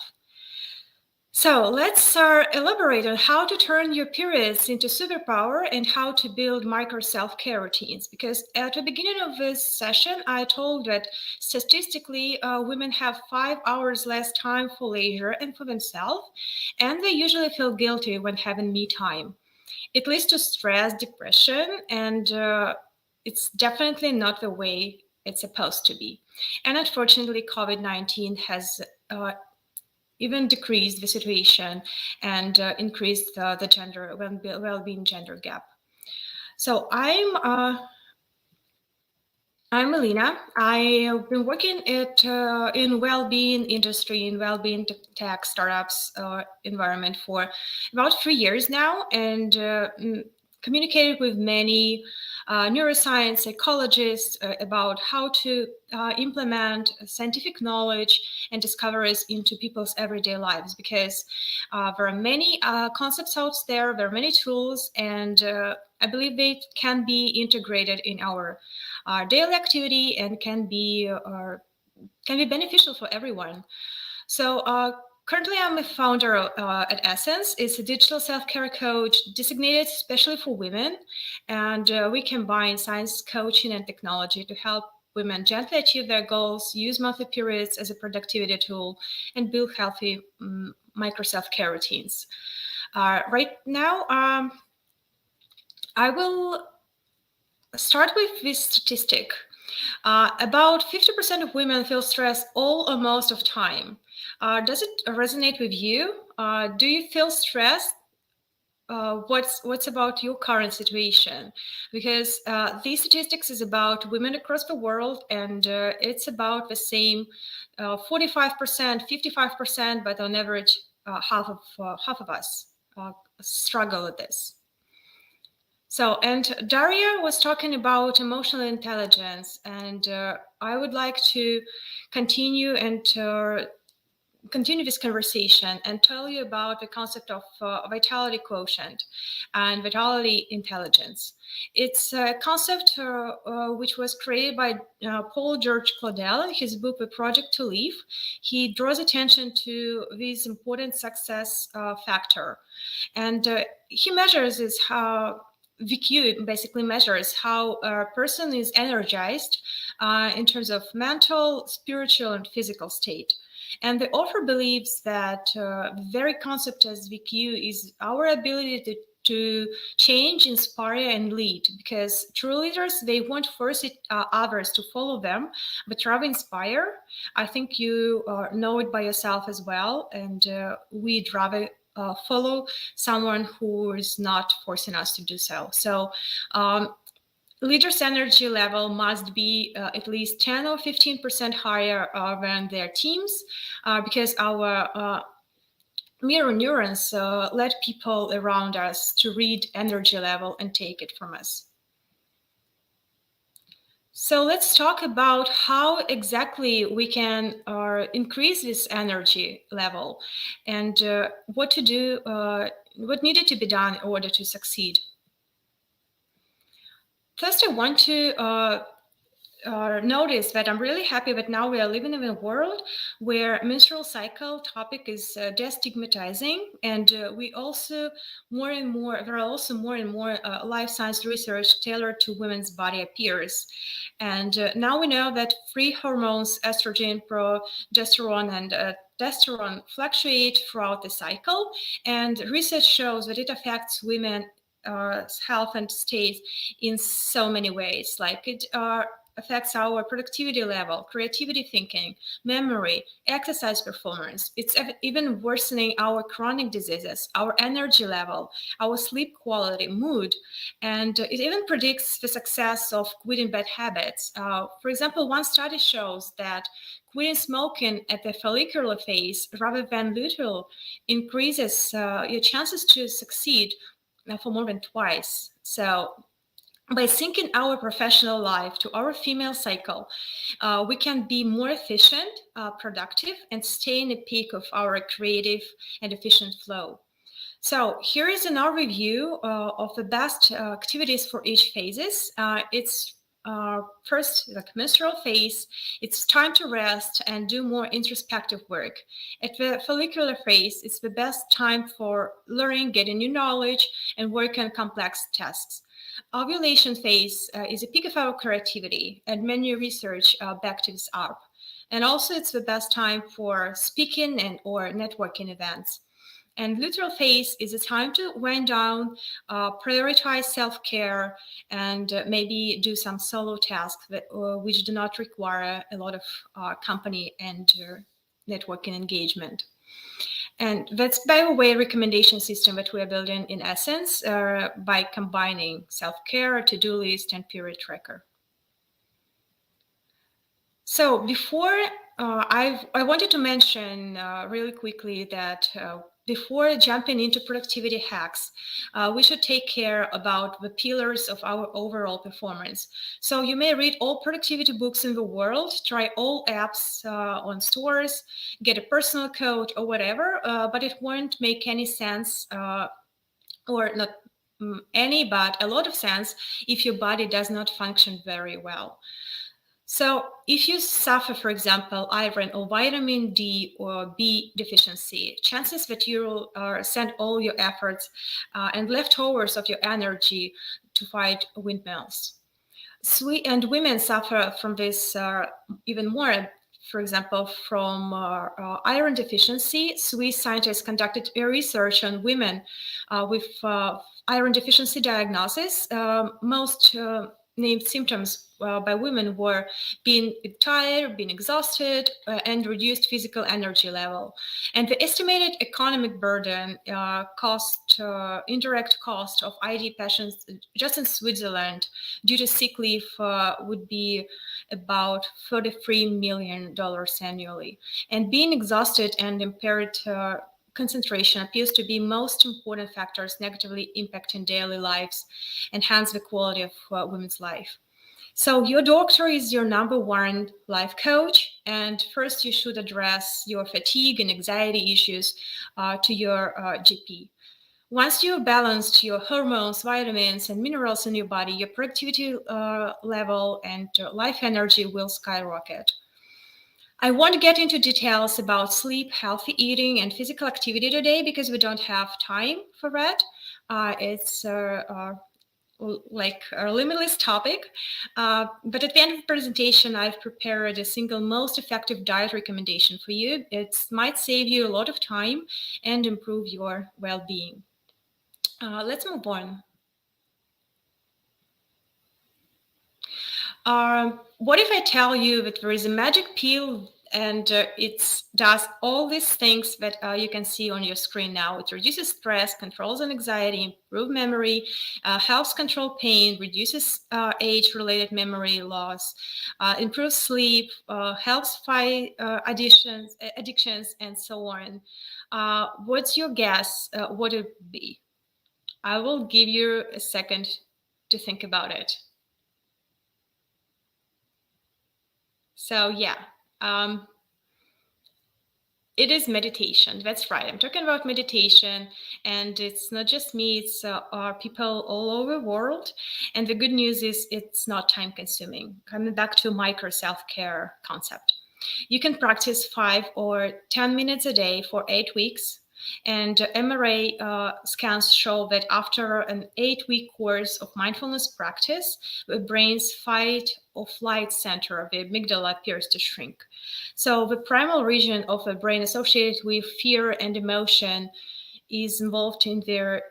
So let's elaborate on how to turn your periods into superpower and how to build micro self-care routines. Because at the beginning of this session, I told that statistically, women have 5 hours less time for leisure and for themselves, and they usually feel guilty when having me time. It leads to stress, depression, and it's definitely not the way it's supposed to be. And unfortunately, COVID-19 has even decreased the situation and increased the gender well-being gender gap. So I'm Elina. I've been working in well-being industry, in well-being tech startups environment for about 3 years now, and communicated with many neuroscience psychologists about how to implement scientific knowledge and discoveries into people's everyday lives, because there are many concepts out there, there are many tools, and I believe they can be integrated in our daily activity and can be beneficial for everyone. So currently, I'm a founder at Essence. It's a digital self-care coach designated especially for women. And we combine science, coaching, and technology to help women gently achieve their goals, use monthly periods as a productivity tool, and build healthy micro self-care routines. Right now, I will start with this statistic. About 50% of women feel stressed all or most of time. Does it resonate with you? Do you feel stressed? What's about your current situation? Because these statistics is about women across the world, and it's about the same 45%, 55%, but on average, half of us struggle with this. So, and Daria was talking about emotional intelligence, and I would like to continue this conversation and tell you about the concept of vitality quotient and vitality intelligence. It's a concept which was created by Paul George Claudel in his book, A Project to Live. He draws attention to this important success factor, and he measures is how VQ basically measures how a person is energized in terms of mental, spiritual, and physical state. And the author believes that the very concept as VQ is our ability to change, inspire, and lead, because true leaders, they won't force others to follow them, but rather inspire. I think you know it by yourself as well, and we'd rather follow someone who is not forcing us to do so. So leaders' energy level must be at least 10 or 15% higher than their teams, because our mirror neurons let people around us to read energy level and take it from us. So let's talk about how exactly we can increase this energy level, and what to do, what needed to be done in order to succeed. First, I want to notice that I'm really happy that now we are living in a world where menstrual cycle topic is destigmatizing, and there are also more and more life science research tailored to women's body appears. And now we know that three hormones, estrogen, progesterone, and testosterone, fluctuate throughout the cycle, and research shows that it affects women's health and state in so many ways. Like it affects our productivity level, creativity thinking, memory, exercise performance. It's even worsening our chronic diseases, our energy level, our sleep quality, mood, and it even predicts the success of quitting bad habits. For example, one study shows that quitting smoking at the follicular phase rather than luteal increases your chances to succeed for more than twice. So by syncing our professional life to our female cycle, we can be more efficient, productive, and stay in the peak of our creative and efficient flow. So here is an overview of the best activities for each phases. It's first, the menstrual phase. It's time to rest and do more introspective work. At the follicular phase, it's the best time for learning, getting new knowledge, and work on complex tasks. Ovulation phase is a peak of our creativity, and many research back this up. And also, it's the best time for speaking and or networking events. And luteal phase is a time to wind down, prioritize self-care, and maybe do some solo tasks which do not require a lot of company and networking engagement. And that's, by the way, a recommendation system that we are building in essence by combining self-care, to-do list, and period tracker. So before, I wanted to mention really quickly that before jumping into productivity hacks, we should take care about the pillars of our overall performance. So you may read all productivity books in the world, try all apps on stores, get a personal coach or whatever, but it won't make any sense, or not any, but a lot of sense if your body does not function very well. So if you suffer, for example, iron or vitamin D or B deficiency, chances that you will send all your efforts and leftovers of your energy to fight windmills. And women suffer from this even more. For example, from iron deficiency, Swiss scientists conducted a research on women with iron deficiency diagnosis. Most named symptoms by women were being tired, being exhausted, and reduced physical energy level. And the estimated economic burden, indirect cost of ID patients just in Switzerland due to sick leave would be about $33 million annually. And being exhausted and impaired concentration appears to be most important factors negatively impacting daily lives and hence the quality of women's life. So your doctor is your number one life coach, and first you should address your fatigue and anxiety issues to your GP. Once you've balanced your hormones, vitamins, and minerals in your body, your productivity level and life energy will skyrocket. I won't get into details about sleep, healthy eating, and physical activity today because we don't have time for that. It's like a limitless topic. But at the end of the presentation, I've prepared a single most effective diet recommendation for you. It might save you a lot of time and improve your well-being. Let's move on. What if I tell you that there is a magic pill and it does all these things that you can see on your screen now? It reduces stress, controls anxiety, improves memory, helps control pain, reduces age-related memory loss, improves sleep, helps fight addictions, and so on. What's your guess? What it would be? I will give you a second to think about it. So yeah, it is meditation. That's right. I'm talking about meditation, and it's not just me. It's people all over the world. And the good news is it's not time-consuming. Coming back to micro self-care concept, you can practice 5 or 10 minutes a day for 8 weeks. And MRA scans show that after an 8-week course of mindfulness practice, the brain's fight or flight center, the amygdala, appears to shrink. So the primal region of the brain associated with fear and emotion is involved in their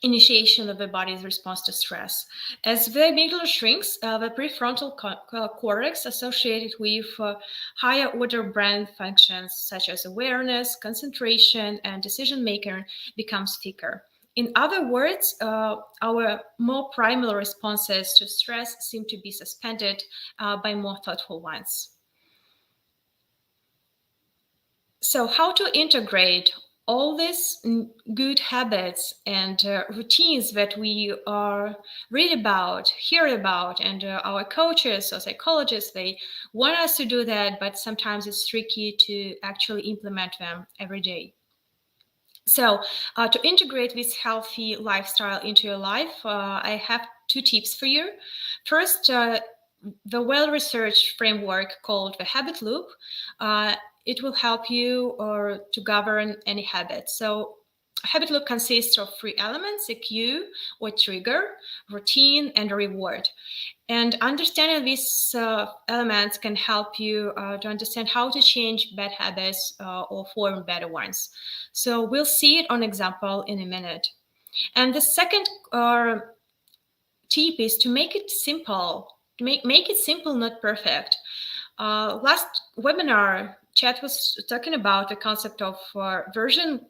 initiation of the body's response to stress. As the amygdala shrinks, the prefrontal cortex associated with higher order brain functions such as awareness, concentration, and decision making becomes thicker. In other words, our more primal responses to stress seem to be suspended by more thoughtful ones. So how to integrate all these good habits and routines that we read about, hear about, and our coaches or psychologists, they want us to do that, but sometimes it's tricky to actually implement them every day. So to integrate this healthy lifestyle into your life, I have 2 tips for you. First, the well-researched framework called the habit loop. It will help you to govern any habit. So a habit loop consists of 3 elements: a cue or trigger, routine, and a reward. And understanding these elements can help you to understand how to change bad habits or form better ones. So we'll see it on example in a minute. And the second tip is to make it simple. Make it simple, not perfect. Last webinar, Chad was talking about the concept of version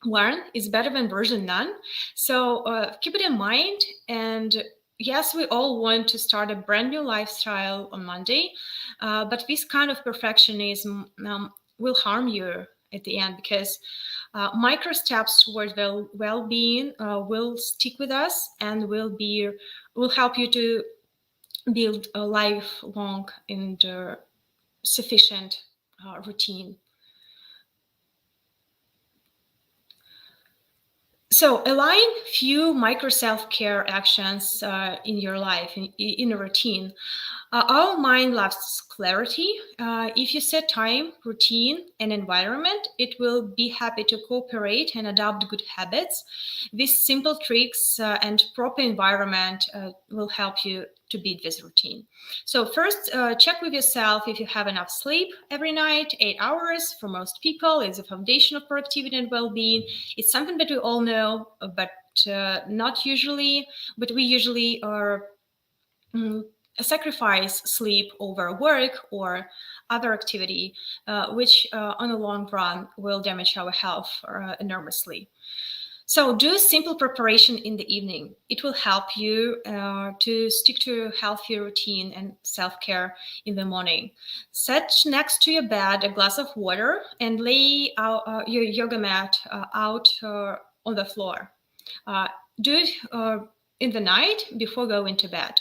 1 is better than version none. So keep it in mind. And yes, we all want to start a brand new lifestyle on Monday, but this kind of perfectionism will harm you at the end, because micro steps towards well-being will stick with us and will help you to build a lifelong and sufficient routine. So align few micro self-care actions in your life, in a routine. Our mind loves clarity. If you set time, routine, and environment, it will be happy to cooperate and adopt good habits. These simple tricks and proper environment will help you to beat this routine. So first, check with yourself if you have enough sleep every night. 8 hours for most people is a foundation of productivity and well-being. It's something that we all know, but not usually. But we usually are sacrifice sleep over work or other activity, which on the long run will damage our health enormously. So do simple preparation in the evening. It will help you to stick to a healthy routine and self-care in the morning. Set next to your bed a glass of water and lay out, your yoga mat out on the floor. Do it in the night before going to bed.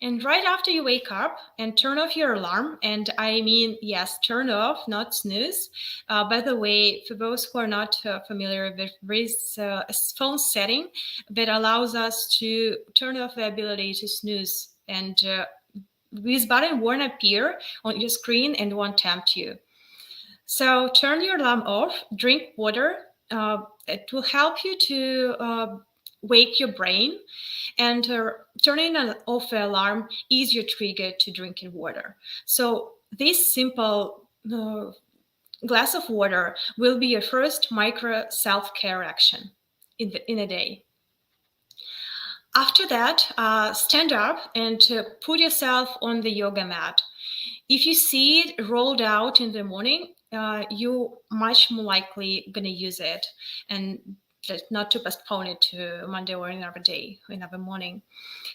And right after you wake up and turn off your alarm, and I mean, yes, turn off, not snooze. By the way, for those who are not familiar, there is a phone setting that allows us to turn off the ability to snooze. And this button won't appear on your screen and won't tempt you. So turn your alarm off, drink water. It will help you to wake your brain, and turning off the alarm is your trigger to drinking water. So this simple glass of water will be your first micro self-care action. in a day. After that, stand up and put yourself on the yoga mat. If you see it rolled out in the morning, you're much more likely going to use it and not to postpone it to Monday or another day, another morning.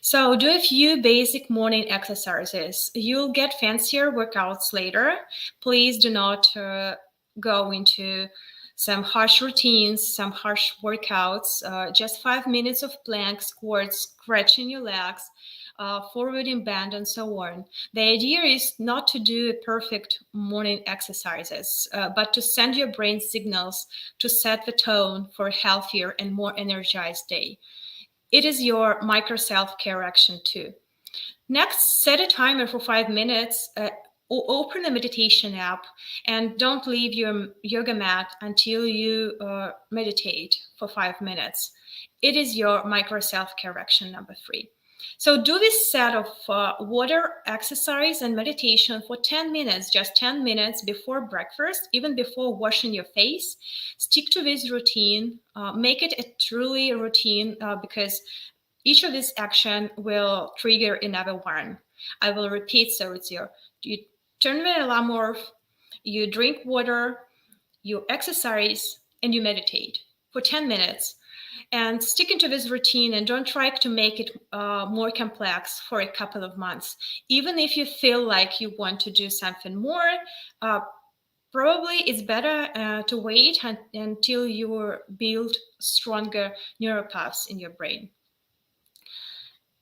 So do a few basic morning exercises. You'll get fancier workouts later. Please do not go into some harsh routines, some harsh workouts, just 5 minutes of plank, squats, stretching your legs, forward in bend, and so on. The idea is not to do perfect morning exercises, but to send your brain signals to set the tone for a healthier and more energized day. It is your micro self-care action too. Next, set a timer for 5 minutes, or open the meditation app, and don't leave your yoga mat until you meditate for 5 minutes. It is your micro self-care action number 3. So do this set of water, exercise, and meditation for 10 minutes, just 10 minutes before breakfast, even before washing your face. Stick to this routine. Make it a truly routine because each of these actions will trigger another one. I will repeat, so it's you turn the alarm off, you drink water, you exercise, and you meditate for 10 minutes. And stick into this routine and don't try to make it more complex for a couple of months. Even if you feel like you want to do something more, probably it's better to wait until you build stronger neural paths in your brain.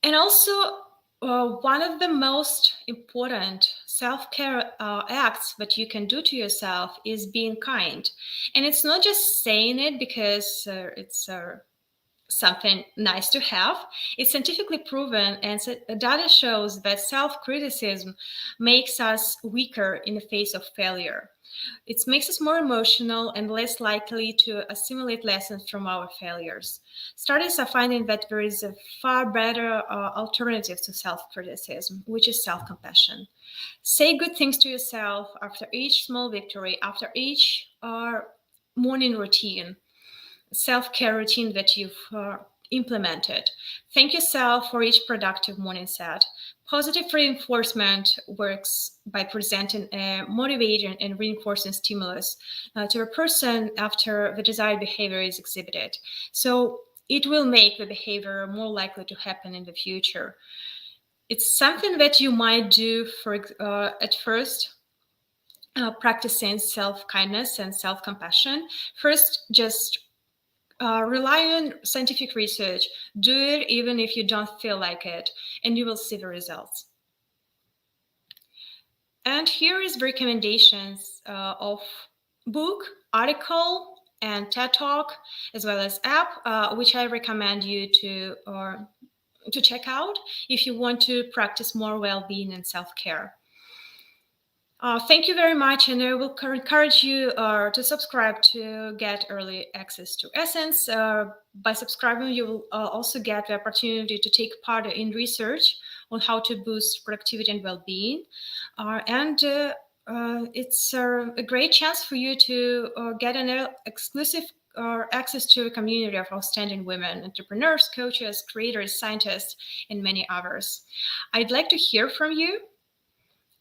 And also, one of the most important self-care acts that you can do to yourself is being kind. And it's not just saying it because it's something nice to have. It's scientifically proven, and data shows that self-criticism makes us weaker in the face of failure. It makes us more emotional and less likely to assimilate lessons from our failures. Studies are finding that there is a far better alternative to self-criticism, which is self-compassion. Say good things to yourself after each small victory, after each morning routine, self-care routine that you've implemented. Thank yourself for each productive morning set. Positive reinforcement works by presenting a motivating and reinforcing stimulus to a person after the desired behavior is exhibited. So it will make the behavior more likely to happen in the future. It's something that you might do at first, practicing self-kindness and self-compassion. First, just rely on scientific research. Do it even if you don't feel like it, and you will see the results. And here is recommendations of book, article, and TED Talk, as well as app, which I recommend you to check out if you want to practice more well-being and self-care. Thank you very much, and I will encourage you to subscribe to get early access to Essence. By subscribing, you will also get the opportunity to take part in research on how to boost productivity and well-being. It's a great chance for you to get an exclusive access to a community of outstanding women, entrepreneurs, coaches, creators, scientists, and many others. I'd like to hear from you,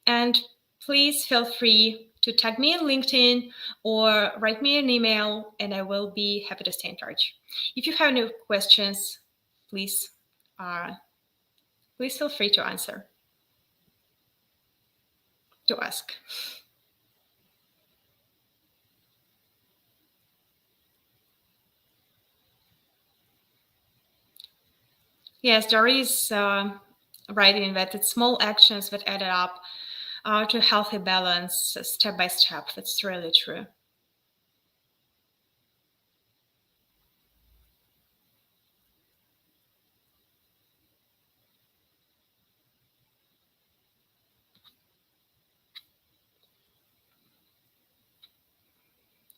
and please feel free to tag me on LinkedIn or write me an email, and I will be happy to stay in touch. If you have any questions, please feel free to ask. Yes, Daria is writing that it's small actions that added up to a healthy balance step by step. That's really true.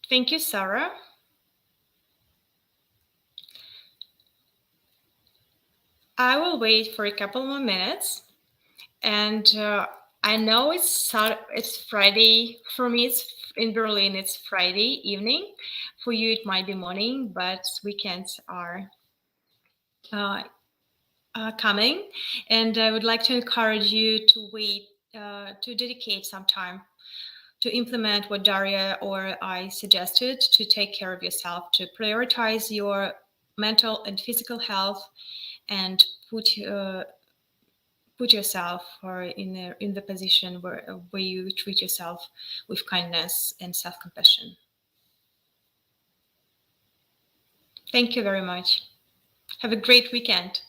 Thank you, Sarah. I will wait for a couple more minutes, and I know it's Friday. For me, it's in Berlin. It's Friday evening. For you, it might be morning, but weekends are coming, and I would like to encourage you to wait, to dedicate some time to implement what Daria or I suggested, to take care of yourself, to prioritize your mental and physical health, and put yourself in the position where you treat yourself with kindness and self-compassion. Thank you very much. Have a great weekend.